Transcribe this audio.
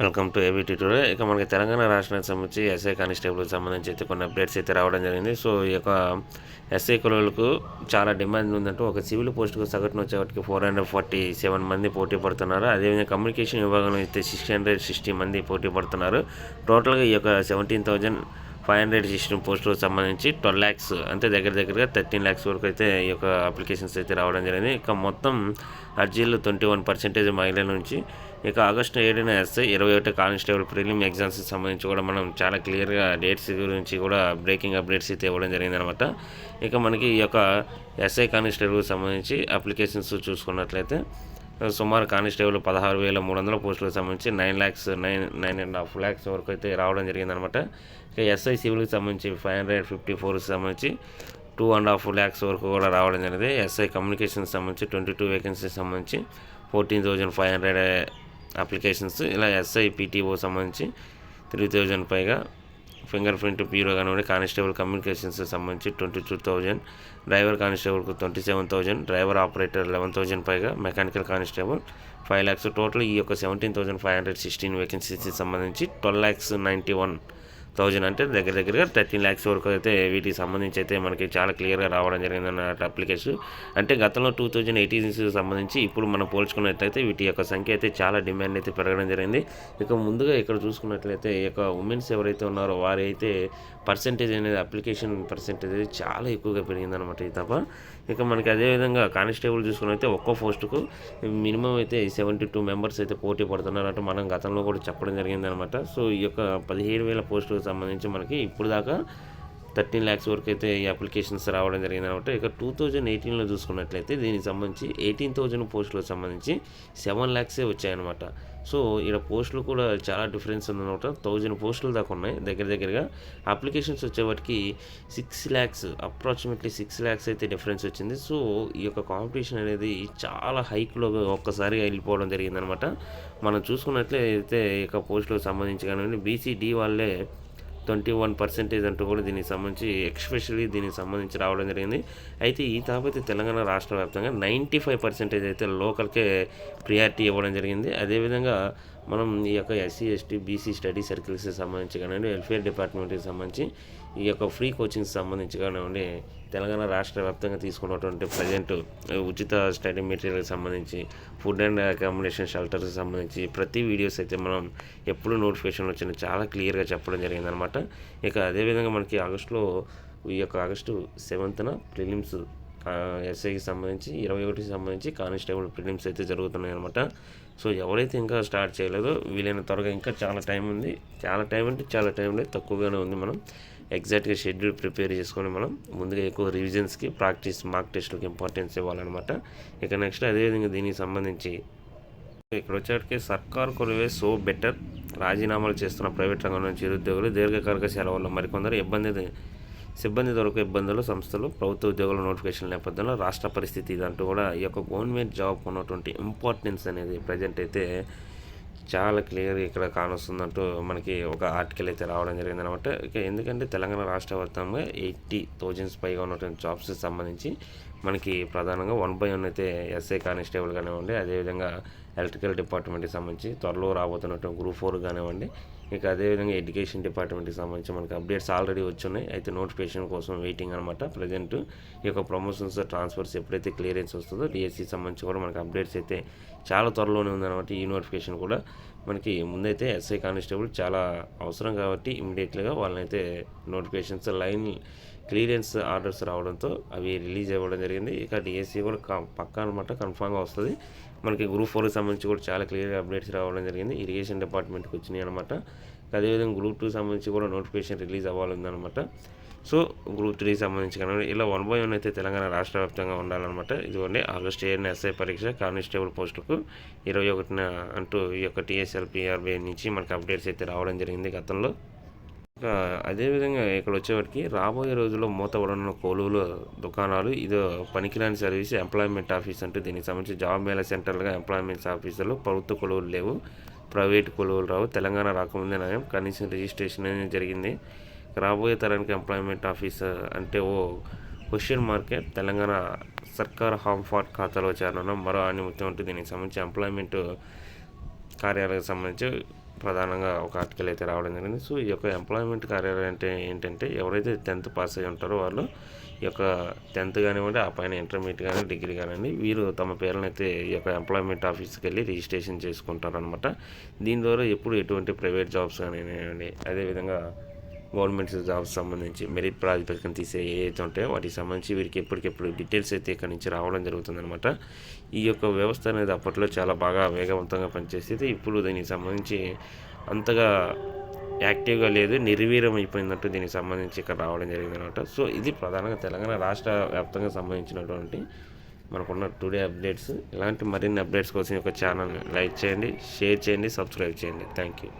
Welcome to AB tutorial. ఇక మనకి తెలంగాణ రాష్ట్రానికి సంబంధించి ఎస్ఐ కానిస్టేబుల్కి సంబంధించి అయితే కొన్ని అప్డేట్స్ అయితే రావడం జరిగింది. సో ఈ యొక్క ఎస్ఐ కులాలకు చాలా డిమాండ్ ఉందంటూ ఒక సివిల్ పోస్టుకు సగటున వచ్చేవాటికి 447 మంది పోటీ పడుతున్నారు. అదేవిధంగా కమ్యూనికేషన్ విభాగంలో అయితే 660 మంది పోటీ పడుతున్నారు. టోటల్గా ఈ యొక్క 17,516 పోస్టులకు సంబంధించి 12 lakhs అంటే దగ్గరగా 13 lakhs వరకు అయితే ఈ యొక్క అప్లికేషన్స్ అయితే రావడం జరిగింది. ఇక మొత్తం అర్జీలు 21% మహిళల నుంచి. ఇక ఆగస్టు 7న ఎస్ఐ 21 కానిస్టేబుల్ ప్రిలిమ్ ఎగ్జామ్స్కి సంబంధించి కూడా మనం చాలా క్లియర్గా డేట్స్ గురించి కూడా బ్రేకింగ్ అప్డేట్స్ అయితే ఇవ్వడం జరిగిందనమాట. ఇక మనకి ఈ యొక్క ఎస్ఐ కానిస్టేబుల్కి సంబంధించి అప్లికేషన్స్ చూసుకున్నట్లయితే సుమారు కానిస్టేబుల్ 16,300 పోస్టులకు సంబంధించి 9.5 lakhs వరకు అయితే రావడం జరిగిందనమాట. ఇక ఎస్ఐ సివిల్కి సంబంధించి 554కి సంబంధించి 2.5 lakhs వరకు కూడా రావడం జరిగింది. ఎస్ఐ కమ్యూనికేషన్కి సంబంధించి 22 వేకెన్సీకి సంబంధించి 14,500 అప్లికేషన్స్. ఇలా ఎస్ఐ పీటీఓ సంబంధించి 3,000 పైగా. ఫింగర్ ప్రింట్ బ్యూరో కానివ్వండి. కానిస్టేబుల్ కమ్యూనికేషన్స్కి సంబంధించి 22,000, డ్రైవర్ కానిస్టేబుల్కు 27,000, డ్రైవర్ ఆపరేటర్ 11,000 పైగా, మెకానికల్ కానిస్టేబుల్ 5 lakhs. టోటల్ ఈ యొక్క 17,516 వేకెన్సీస్కి సంబంధించి 12,91,000 అంటే దగ్గరగా 13 lakhs వరకు అయితే వీటికి సంబంధించి అయితే మనకి చాలా క్లియర్గా రావడం జరిగిందన్న అప్లికేషన్. అంటే గతంలో 2018 సంబంధించి ఇప్పుడు మనం పోల్చుకున్నట్లయితే వీటి యొక్క సంఖ్య అయితే చాలా డిమాండ్ అయితే పెరగడం జరిగింది. ఇక ముందుగా ఇక్కడ చూసుకున్నట్లయితే ఈ యొక్క ఉమెన్స్ ఎవరైతే ఉన్నారో వారి అయితే పర్సెంటేజ్ అనేది అప్లికేషన్ పర్సెంటేజ్ చాలా ఎక్కువగా పెరిగిందనమాట. ఇది తప్ప ఇక మనకి అదేవిధంగా కానిస్టేబుల్ చూసుకున్నైతే ఒక్కో పోస్టుకు మినిమం అయితే 72 మెంబర్స్ అయితే పోటీ పడుతున్నారంటూ మనం గతంలో కూడా చెప్పడం జరిగిందనమాట. సో ఈ యొక్క 17,000 పోస్టులకు సంబంధించి మనకి ఇప్పుడు దాకా 13 lakhs వరకు అయితే ఈ అప్లికేషన్స్ రావడం జరిగిందనమాట. ఇక 2018లో చూసుకున్నట్లయితే దీనికి సంబంధించి 18,000 పోస్టులకు సంబంధించి 7 lakhs వచ్చాయన్నమాట. సో ఇక్కడ పోస్టులు కూడా చాలా డిఫరెన్స్ ఉందన్నమాట. 1000 పోస్టులు దాకా ఉన్నాయి. దగ్గరగా అప్లికేషన్స్ వచ్చేవాటికి 6 lakhs, అప్రాక్సిమేట్లీ 6 lakhs అయితే డిఫరెన్స్ వచ్చింది. సో ఈ యొక్క కాంపిటీషన్ అనేది చాలా హైక్లో ఒక్కసారి వెళ్ళిపోవడం జరిగిందనమాట. మనం చూసుకున్నట్లయితే ఇక పోస్టులకు సంబంధించి కానివ్వండి బీసీడీ వాళ్ళే 21% అంటూ కూడా దీనికి సంబంధించి ఎక్స్పెషల్లీ దీనికి సంబంధించి రావడం జరిగింది. అయితే ఈ తాపైతే తెలంగాణ రాష్ట్ర వ్యాప్తంగా 95% అయితే లోకల్కే ప్రియారిటీ ఇవ్వడం జరిగింది. అదేవిధంగా మనం ఈ యొక్క ఎస్సీ ఎస్టీ బీసీ స్టడీ సర్కిల్స్కి సంబంధించి కానివ్వండి, వెల్ఫేర్ డిపార్ట్మెంట్కి సంబంధించి ఈ యొక్క ఫ్రీ కోచింగ్కి సంబంధించి కానివ్వండి, తెలంగాణ రాష్ట్ర వ్యాప్తంగా తీసుకున్నటువంటి ప్రజెంట్ ఉచిత స్టడీ మెటీరియల్కి సంబంధించి, ఫుడ్ అండ్ అకామిడేషన్ షెల్టర్కి సంబంధించి ప్రతి వీడియోస్ అయితే మనం ఎప్పుడు నోటిఫికేషన్ వచ్చినా చాలా క్లియర్గా చెప్పడం జరిగిందనమాట. ఇక అదేవిధంగా మనకి ఆగస్టు 7న ప్రిలిమ్స్ ఎస్ఐకి సంబంధించి 21కి సంబంధించి కానిస్టేబుల్ ప్రిలిమ్స్ అయితే జరుగుతున్నాయి అనమాట. సో ఎవరైతే ఇంకా స్టార్ట్ చేయలేదో వీలైన త్వరగా ఇంకా చాలా టైం ఉంది. చాలా టైం అంటే చాలా టైం లేదు, తక్కువగానే ఉంది. మనం ఎగ్జాక్ట్గా షెడ్యూల్ ప్రిపేర్ చేసుకొని మనం ముందుగా ఎక్కువ రివిజన్స్కి ప్రాక్టీస్ మాక్ టెస్ట్లకి ఇంపార్టెన్స్ ఇవ్వాలన్నమాట. ఇక నెక్స్ట్ అదేవిధంగా దీనికి సంబంధించి ఇక్కడ వచ్చేటికి సర్కార్ కొలువే సో బెటర్, రాజీనామాలు చేస్తున్న ప్రైవేట్ రంగం నుంచి నిరుద్యోగులు, దీర్ఘకాలిక సెలవుల్లో మరికొందరు సిబ్బంది దొరక ఇబ్బందులు, సంస్థలు ప్రభుత్వ ఉద్యోగుల నోటిఫికేషన్ నేపథ్యంలో రాష్ట్ర పరిస్థితి ఇదంటూ కూడా ఈ యొక్క గవర్నమెంట్ జాబ్ ఉన్నటువంటి ఇంపార్టెన్స్ అనేది ప్రజెంట్ అయితే చాలా క్లియర్గా ఇక్కడ కానొస్తుందంటూ మనకి ఒక ఆర్టికల్ అయితే రావడం జరిగిందనమాట. ఇక ఎందుకంటే తెలంగాణ రాష్ట్ర వ్యాప్తంగా 80,000 పైగా ఉన్నటువంటి జాబ్స్కి సంబంధించి మనకి ప్రధానంగా 1/1 అయితే ఎస్ఐ కానిస్టేబుల్ కానివ్వండి, అదేవిధంగా ఎలక్ట్రికల్ డిపార్ట్మెంట్కి సంబంధించి త్వరలో రాబోతున్నటువంటి గ్రూప్ 4 కానివ్వండి, ఇక అదేవిధంగా ఎడ్యుకేషన్ డిపార్ట్మెంట్కి సంబంధించి మనకి అప్డేట్స్ ఆల్రెడీ వచ్చున్నాయి. అయితే నోటిఫికేషన్ కోసం వెయిటింగ్ అనమాట. ప్రజెంట్ ఈ యొక్క ప్రమోషన్స్ ట్రాన్స్ఫర్స్ ఎప్పుడైతే క్లియరెన్స్ వస్తుందో డిఎస్సికి సంబంధించి కూడా మనకి అప్డేట్స్ అయితే చాలా త్వరలోనే ఉందన్నమాట. ఈ నోటిఫికేషన్ కూడా మనకి ముందైతే ఎస్ఐ కానిస్టేబుల్ చాలా అవసరం కాబట్టి ఇమీడియట్గా వాళ్ళనైతే నోటిఫికేషన్స్ లైన్ క్లియరెన్స్ ఆర్డర్స్ రావడంతో అవి రిలీజ్ అవ్వడం జరిగింది. ఇక డిఎస్సి కూడా పక్కా అనమాట, కన్ఫామ్గా వస్తుంది. మనకి గ్రూప్ 4కి సంబంధించి కూడా చాలా క్లియర్గా అప్డేట్స్ రావడం జరిగింది. ఇరిగేషన్ డిపార్ట్మెంట్కి వచ్చినాయి అనమాట. అదేవిధంగా గ్రూప్ 2 సంబంధించి కూడా నోటిఫికేషన్ రిలీజ్ అవ్వాలన్నమాట. సో గ్రూప్ 3 సంబంధించి కానీ ఇలా 1/1 అయితే తెలంగాణ రాష్ట్ర వ్యాప్తంగా ఉండాలన్నమాట. ఇదిగోండి ఆగస్టు 7న ఎస్ఐ పరీక్ష కానిస్టేబుల్ పోస్టుకు 21న అంటూ ఈ యొక్క TSLPRB నుంచి మనకి అప్డేట్స్ అయితే రావడం జరిగింది గతంలో. ఇంకా అదేవిధంగా ఇక్కడ వచ్చేవారికి రాబోయే రోజుల్లో మూతపడనున్న కొలువులు దుకాణాలు, ఇదో పనికిరాని సర్వీస్ ఎంప్లాయ్మెంట్ ఆఫీస్ అంటూ దీనికి సంబంధించి జాబ్ మేళ సెంటర్లుగా ఎంప్లాయ్మెంట్స్ ఆఫీసులు ప్రభుత్వ కొలువులు లేవు, ప్రైవేటు కొలువులు రావు. తెలంగాణ రాకముందే నయం, కనీసం రిజిస్ట్రేషన్ అనేది జరిగింది. రాబోయే తరానికి ఎంప్లాయ్మెంట్ ఆఫీస్ అంటే క్వశ్చన్ మార్కెట్. తెలంగాణ సర్కార్ హామ్ ఫార్ట్ ఖాతాలో చేరనున్న మరో ఆనిముత్యం అంటూ దీనికి సంబంధించి ఎంప్లాయ్మెంట్ కార్యాలయానికి సంబంధించి ప్రధానంగా ఒక ఆర్టికల్ అయితే రావడం జరిగింది. సో ఈ యొక్క ఎంప్లాయ్మెంట్ కార్యాలయం అంటే ఏంటంటే ఎవరైతే 10th పాస్ అయ్యి ఉంటారో వాళ్ళు ఈ యొక్క 10th కానివ్వండి, ఆ పైన ఇంటర్మీడియట్ కానీ డిగ్రీ కానివ్వండి, వీరు తమ పేర్లనైతే ఈ యొక్క ఎంప్లాయ్మెంట్ ఆఫీస్కి వెళ్ళి రిజిస్ట్రేషన్ చేసుకుంటారనమాట. దీని ద్వారా ఎప్పుడు ఎటువంటి ప్రైవేట్ జాబ్స్ కానివ్వండి, అదేవిధంగా గవర్నమెంట్ జాబ్స్ సంబంధించి మెరిట్ ప్రాతిపదికన తీసే ఏవైతే ఉంటాయో వాటికి సంబంధించి వీరికి ఎప్పటికెప్పుడు డీటెయిల్స్ అయితే ఇక్కడి నుంచి రావడం జరుగుతుందనమాట. ఈ యొక్క వ్యవస్థ అనేది అప్పట్లో చాలా బాగా వేగవంతంగా పనిచేసేది. ఇప్పుడు దీనికి సంబంధించి అంతగా యాక్టివ్గా లేదు, నిర్వీర్యం అయిపోయిందంటూ దీనికి సంబంధించి ఇక్కడ రావడం జరిగిందనమాట. సో ఇది ప్రధానంగా తెలంగాణ రాష్ట్ర వ్యాప్తంగా సంబంధించినటువంటి మనకున్న టుడే అప్డేట్స్. ఇలాంటి మరిన్ని అప్డేట్స్ కోసం ఈ యొక్క ఛానల్ని లైక్ చేయండి, షేర్ చేయండి, సబ్స్క్రైబ్ చేయండి. Thank you.